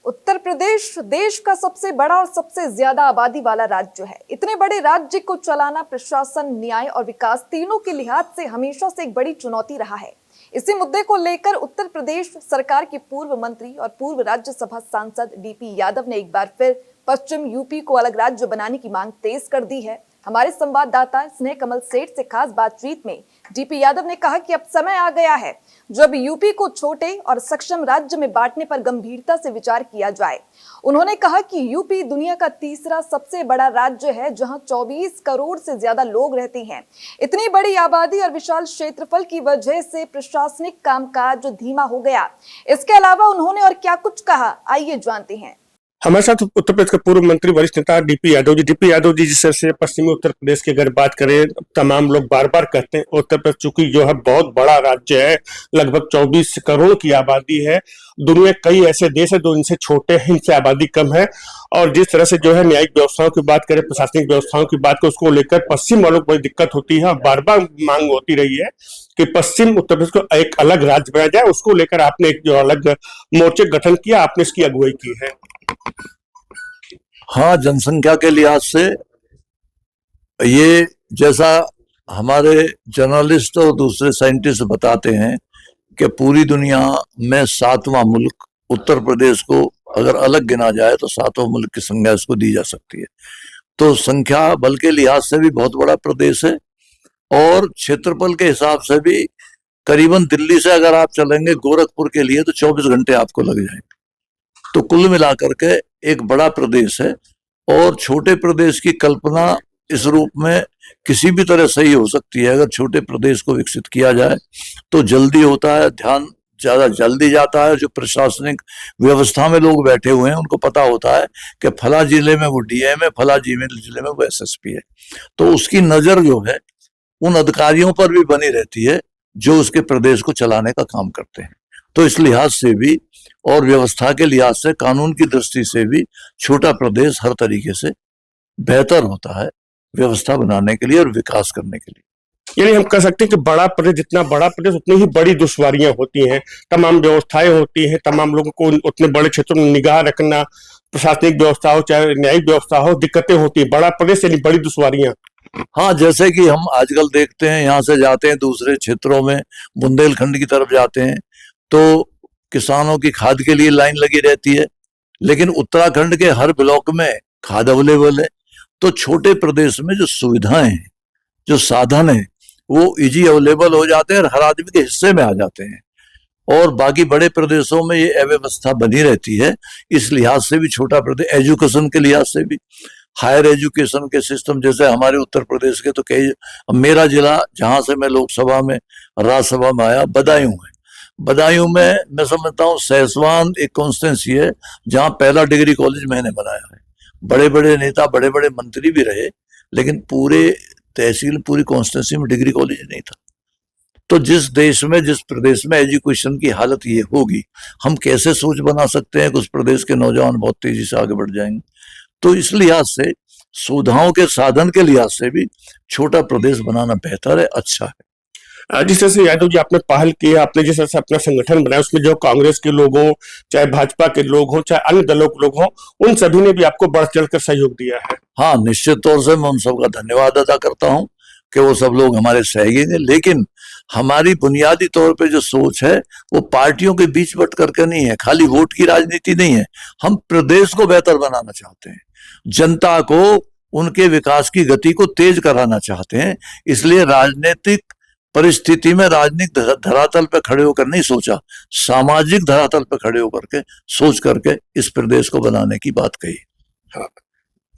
उत्तर प्रदेश देश का सबसे बड़ा और सबसे ज्यादा आबादी वाला राज्य है। इतने बड़े राज्य को चलाना प्रशासन, न्याय और विकास तीनों के लिहाज से हमेशा से एक बड़ी चुनौती रहा है। इसी मुद्दे को लेकर उत्तर प्रदेश सरकार के पूर्व मंत्री और पूर्व राज्यसभा सांसद डीपी यादव ने एक बार फिर पश्चिम यूपी को अलग राज्य बनाने की मांग तेज कर दी है। हमारे संवाददाता स्नेह कमल सेठ से खास बातचीत में डीपी यादव ने कहा कि अब समय आ गया है जब यूपी को छोटे और सक्षम राज्य में बांटने पर गंभीरता से विचार किया जाए। उन्होंने कहा कि यूपी दुनिया का तीसरा सबसे बड़ा राज्य है, जहां 24 करोड़ से ज्यादा लोग रहते हैं। इतनी बड़ी आबादी और विशाल क्षेत्रफल की वजह से प्रशासनिक कामकाज धीमा हो गया। इसके अलावा उन्होंने और क्या कुछ कहा, आइए जानते हैं। हमारे साथ उत्तर प्रदेश के पूर्व मंत्री वरिष्ठ नेता डीपी यादव जी जिस तरह से पश्चिमी उत्तर प्रदेश की अगर बात करें, तमाम लोग बार बार कहते हैं उत्तर प्रदेश चूंकि जो है बहुत बड़ा राज्य है, लगभग 24 करोड़ की आबादी है। दुनिया कई ऐसे देश है जो इनसे छोटे हैं, इनसे आबादी कम है। और जिस तरह से जो है न्यायिक व्यवस्थाओं की बात करें, प्रशासनिक व्यवस्थाओं की बात करें, उसको लेकर पश्चिम वालों को बड़ी दिक्कत होती है और बार बार मांग होती रही है कि पश्चिम उत्तर प्रदेश को एक अलग राज्य बनाया जाए। उसको लेकर आपने एक जो अलग मोर्चे गठन किया, आपने इसकी अगुवाई की है। हाँ, जनसंख्या के लिहाज से ये जैसा हमारे जर्नलिस्ट और दूसरे साइंटिस्ट बताते हैं कि पूरी दुनिया में 7वां मुल्क उत्तर प्रदेश को अगर अलग गिना जाए तो 7वां मुल्क की संज्ञा इसको दी जा सकती है। तो संख्या बल के लिहाज से भी बहुत बड़ा प्रदेश है और क्षेत्रफल के हिसाब से भी करीबन दिल्ली से अगर आप चलेंगे गोरखपुर के लिए तो 24 घंटे आपको लग जाएंगे। तो कुल मिलाकर के एक बड़ा प्रदेश है और छोटे प्रदेश की कल्पना इस रूप में किसी भी तरह सही हो सकती है। अगर छोटे प्रदेश को विकसित किया जाए तो जल्दी होता है, ध्यान ज्यादा जल्दी जाता है। जो प्रशासनिक व्यवस्था में लोग बैठे हुए हैं उनको पता होता है कि फला जिले में वो डीएम है, फला जिले में वो एसएसपी है, तो उसकी नजर जो है उन अधिकारियों पर भी बनी रहती है जो उसके प्रदेश को चलाने का काम करते हैं। तो इस लिहाज से भी और व्यवस्था के लिहाज से, कानून की दृष्टि से भी छोटा प्रदेश हर तरीके से बेहतर होता है व्यवस्था बनाने के लिए और विकास करने के लिए। यानी हम कह सकते हैं कि बड़ा प्रदेश, जितना बड़ा प्रदेश उतनी ही बड़ी दुश्वारियां होती हैं, तमाम व्यवस्थाएं होती हैं, तमाम लोगों को उतने बड़े क्षेत्रों में निगाह रखना, प्रशासनिक व्यवस्था हो चाहे न्यायिक व्यवस्था हो, दिक्कतें होती हैं। बड़ा प्रदेश यानी बड़ी दुश्वारियां। हाँ, जैसे कि हम आजकल देखते हैं, यहाँ से जाते हैं दूसरे क्षेत्रों में, बुंदेलखंड की तरफ जाते हैं तो किसानों की खाद के लिए लाइन लगी रहती है, लेकिन उत्तराखंड के हर ब्लॉक में खाद अवेलेबल है। तो छोटे प्रदेश में जो सुविधाएं हैं, जो साधन है, वो इजी अवेलेबल हो जाते हैं और हर आदमी के हिस्से में आ जाते हैं। और बाकी बड़े प्रदेशों में ये अव्यवस्था बनी रहती है। इस लिहाज से भी छोटा प्रदेश, एजुकेशन के लिहाज से भी, हायर एजुकेशन के सिस्टम जैसे हमारे उत्तर प्रदेश के तो कई, मेरा जिला जहां से मैं लोकसभा में राज्यसभा में आया, बदायूं है। बदायूं में मैं समझता हूँ सहसवान एक कॉन्स्टिट्यूंसी है जहां पहला डिग्री कॉलेज मैंने बनाया है। बड़े बड़े नेता, बड़े बड़े मंत्री भी रहे, लेकिन पूरे तहसील, पूरी कॉन्स्टिट्यूंसी में डिग्री कॉलेज नहीं था। तो जिस देश में, जिस प्रदेश में एजुकेशन की हालत ये होगी, हम कैसे सोच बना सकते हैं कि उस प्रदेश के नौजवान बहुत तेजी से आगे बढ़ जाएंगे। तो इस लिहाज से, सुविधाओं के साधन के लिहाज से भी छोटा प्रदेश बनाना बेहतर है, अच्छा है। जिस तरह से यादव जी आपने पहल की है, आपने जिस तरह से अपना संगठन बनाया, उसमें जो कांग्रेस के लोग हों, चाहे भाजपा के लोग हों, चाहे अन्य दलों के लोग हों, उन सभी ने भी आपको बढ़ चढ़कर सहयोग दिया है। हाँ, निश्चित तौर से मैं उन सबका धन्यवाद अदा करता हूं कि वो सब लोग हमारे सहयोगी हैं। लेकिन हमारी बुनियादी तौर पे जो सोच है वो पार्टियों के बीच बट करके नहीं है, खाली वोट की राजनीति नहीं है। हम प्रदेश को बेहतर बनाना चाहते हैं, जनता को उनके विकास की गति को तेज कराना चाहते हैं। इसलिए राजनीतिक परिस्थिति में, राजनीतिक धरातल पर खड़े होकर नहीं सोचा, सामाजिक धरातल पर खड़े होकर के सोच करके इस प्रदेश को बनाने की बात कही। हाँ।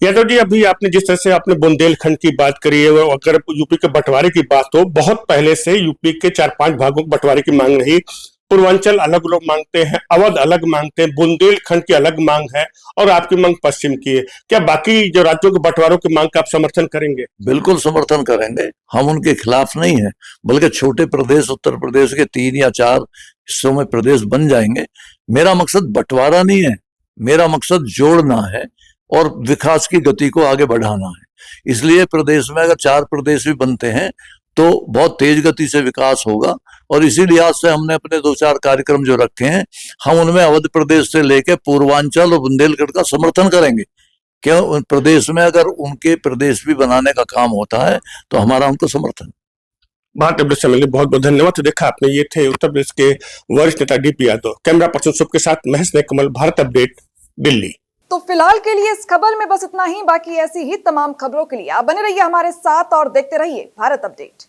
यादव जी, अभी आपने जिस तरह से आपने बुंदेलखंड की बात करी है, अगर यूपी के बंटवारे की बात हो, बहुत पहले से यूपी के 4-5 भागों के बंटवारे की मांग रही। पूर्वांचल अलग लोग मांगते हैं, अवध अलग मांगते हैं, बुंदेलखंड की अलग मांग है और आपकी मांग पश्चिम की है। क्या बाकी जो राज्यों के बंटवारों की मांग का आप समर्थन करेंगे? बिल्कुल समर्थन करेंगे, हम उनके खिलाफ नहीं है, बल्कि छोटे प्रदेश, उत्तर प्रदेश के 3 या 4 हिस्सों में प्रदेश बन जाएंगे। मेरा मकसद बंटवारा नहीं है, मेरा मकसद जोड़ना है और विकास की गति को आगे बढ़ाना है। इसलिए प्रदेश में अगर 4 प्रदेश भी बनते हैं तो बहुत तेज गति से विकास होगा और इसी लिहाज से हमने अपने 2-4 कार्यक्रम जो रखे हैं, हम उनमें अवध प्रदेश से लेकर पूर्वांचल और बुंदेलखंड का समर्थन करेंगे। क्यों? उन प्रदेश में अगर उनके प्रदेश भी बनाने का काम होता है तो हमारा उनको समर्थन। भारत अपडेट से मिलने बहुत बहुत धन्यवाद। तो देखा आपने, ये थे उत्तर प्रदेश के वरिष्ठ नेता डीपी यादव। कैमरा पर्सन शुभ के साथ महेश ने कमल, भारत अपडेट, दिल्ली। तो फिलहाल के लिए इस खबर में बस इतना ही। बाकी ऐसी ही तमाम खबरों के लिए आप बने रहिए हमारे साथ और देखते रहिए भारत अपडेट।